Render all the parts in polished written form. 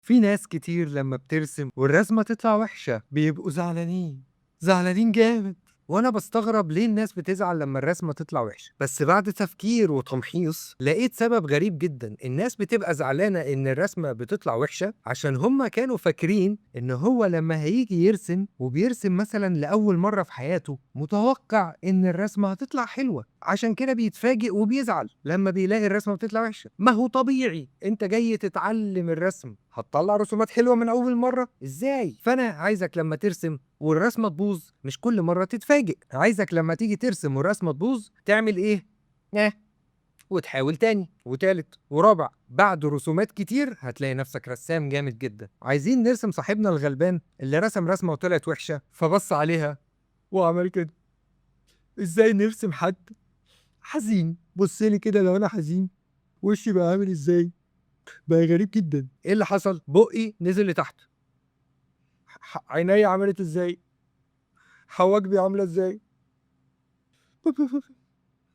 في ناس كتير لمّا بترسم والرسمة تطلع وحشة بيبقوا زعلانين، زعلانين جامد، وأنا باستغرب ليه الناس بتزعل لمّا الرسمة تطلع وحشة، بس بعد تفكير وتمحيص لقيت سبب غريب جدًا، الناس بتبقى زعلانة إن الرسمة بتطلع وحشة عشان هُم كانوا فاكرين إن هو لمّا هييجي يرسم وبيرسم مثلًا لأول مرّة في حياته، متوقع إن الرسمة هتطلع حلوة، عشان كده بيتفاجئ وبيزعل لمّا بيلاقي الرسمة بتطلع وحشة، ما هو طبيعي أنت جاي تتعلم الرسم، هتطلّع رسومات حلوة من أول مرّة؟ إزاي؟ فأنا عايزك لمّا ترسم والرسمة تبوظ مش كل مرّة تتفاجئ، عايزك لمّا تيجي ترسم والرسمة تبوظ تعمل إيه؟ وتحاول تاني وتالت ورابع، بعد رسومات كتير هتلاقي نفسك رسام جامد جدًا. عايزين نرسم صاحبنا الغلبان اللي رسم رسمة وطلعت وحشة، فبَص عليها وعمل كده. إزاي نرسم حد حزين؟ بُص لي كده لو أنا حزين وشي بقى عامل إزاي؟ بقى غريب جدًا. إيه اللي حصل؟ بُقي نزل لتحت، عينيّا عملت إزاي؟ حواجبي عاملة إزاي؟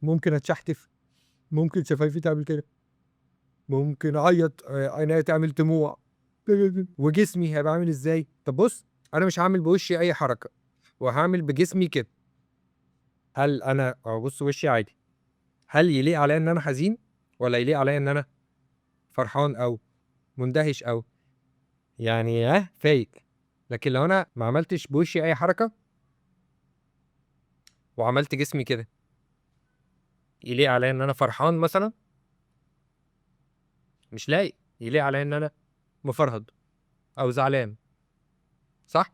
ممكن أتشحتف، ممكن شفايفي تعمل كده، ممكن أعيّط، عينيّا تعمل دموع. وجسمي هيبقى عامل إزاي؟ طب بُص، أنا مش هاعمل بوشي أي حركة، وهاعمل بجسمي كده. هل أنا أهو بُص وشي عادي، هل يليق عليَّ إن أنا حزين، والّا يليق عليَّ إن أنا فرحان أو مندهش أو يعني فايق؟ لكن لو أنا ما عملتش بوشي أي حركة، وعملت جسمي كده، يليق عليَّ إن أنا فرحان مثلًا؟ مش لايق، يليق عليَّ إن أنا مفرهد أو زعلان، صح؟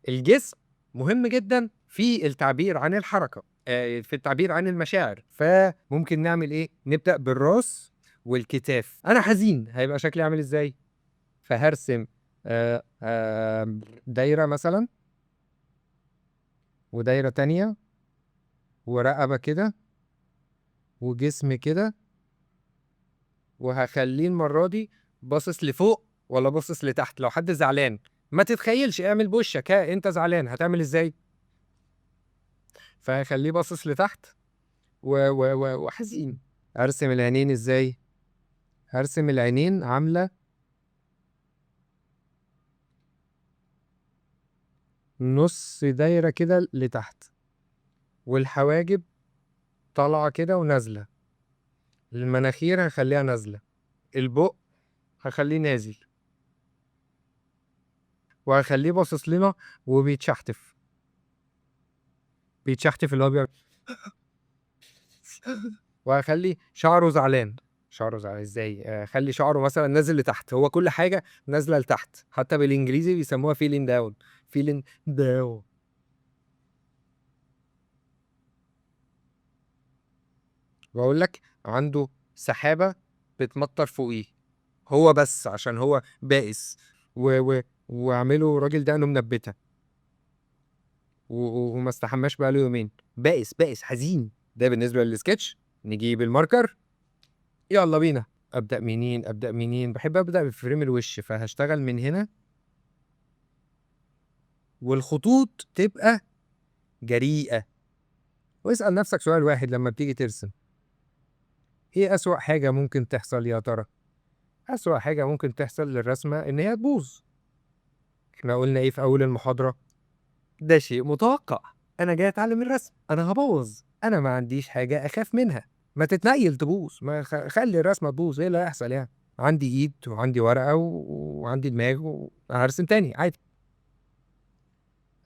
الجسم مهم جدًا في التعبير عن الحركة، في التعبير عن المشاعر، فممكن نعمل إيه، نبدأ بالراس والكتاف. أنا حزين هيبقى شكلي عامل إزاي؟ فهارسم دايرة مثلًا، ودايرة تانية، ورقبة كده، وجسم كده، وهاخلّيه المرّة دي باصص لفوق والّا باصص لتحت. لو حد زعلان ما تتخيّلش، اعمل بوشّك أنت زعلان هتعمل إزاي؟ فهاخلّيه باصص لتحت وحزين. أرسم العينين إزاي؟ هارسم العينين عاملة نُص دايرة كده لتحت، والحواجب طالعة كده ونازلة، المناخير هاخلّيها نازلة، البُق هاخلّيه نازل، وهاخلّيه باصص لنا وبيتشحتف، بيتشحتف اللي هو بيعمل وهاخلّي شعره زعلان. شعره زعلان إزاي؟ أخلّي شعره مثلًا نازل لتحت، هو كل حاجة نازلة لتحت، حتى بالإنجليزي بيسموها feeling down، feeling down. باقول لك عنده سحابة بتمطّر فوقيه، هو بس عشان هو بائس، واعمله راجل دقنه منبّتة، وما استحماش بقى له يومين، بائس، بائس، حزين. ده بالنسبة للsketch. نجيب الماركر، يالّا بينا. أبدأ منين، أبدأ منين؟ باحب أبدأ بفريم الوش، فهاشتغل من هنا، والخطوط تبقى جريئة. واسأل نفسك سؤال واحد لمّا بتيجي ترسم، إيه أسوأ حاجة ممكن تحصل يا ترى؟ أسوأ حاجة ممكن تحصل للرسمة إن هي تبوظ. إحنا قُلنا إيه في أول المحاضرة؟ ده شيء متوقّع، أنا جاي أتعلّم الرسم، أنا هابوّظ، أنا ما عنديش حاجة أخاف منها، ما تتنيّل تبوظ، ما خلّي الرسمة تبوظ، إيه اللي هيحصل يعني؟ عندي إيد وعندي ورقة وعندي دماغ وهارسم تاني عادي.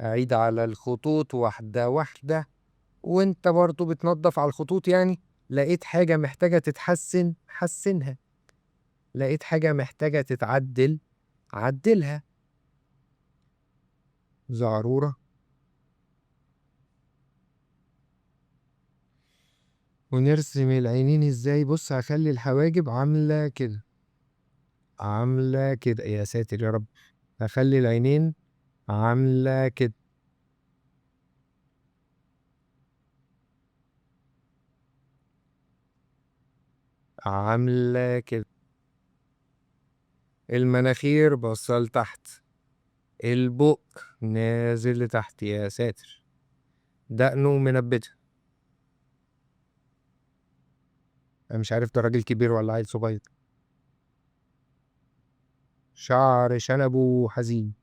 أعيد على الخطوط واحدة، واحدة، وأنت برضه بتنضّف على الخطوط يعني، لقيت حاجة محتاجة تتحسّن، حسّنها، لقيت حاجة محتاجة تتعدّل، عدّلها. زعرورة، ونرسم العينين إزاي؟ بُص هاخلّي الحواجب عاملة كده، عاملة كده، يا ساتر يا رب! هاخلّي العينين عاملة كده، عاملة كده، المناخير باصة لتحت، البُق نازل لتحت، يا ساتر! دقنه منبّتة. أنا مش عارف ده راجل كبير والّا عيل صغير. شعر شنبه حزين.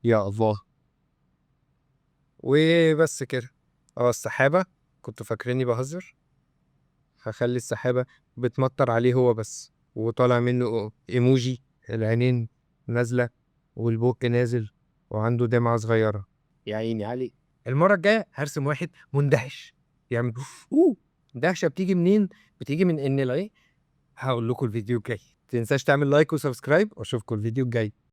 يا الله. وبس كده. السحابة، كنتوا فاكريني بهزر؟ هخلي السحابة بتمطر عليه هو بس، وطالع منه ايموجي العينين نازلة والبق نازل وعنده دمعة صغيرة. يا عيني عليه. المرة الجاية هرسم واحد مندهش يعمل اوه. دهشة بتيجي منين؟ بتيجي من ان العين. هقول لكم الفيديو الجاي. متنساش تعمل لايك وسبسكرايب، واشوفكم الفيديو الجاي.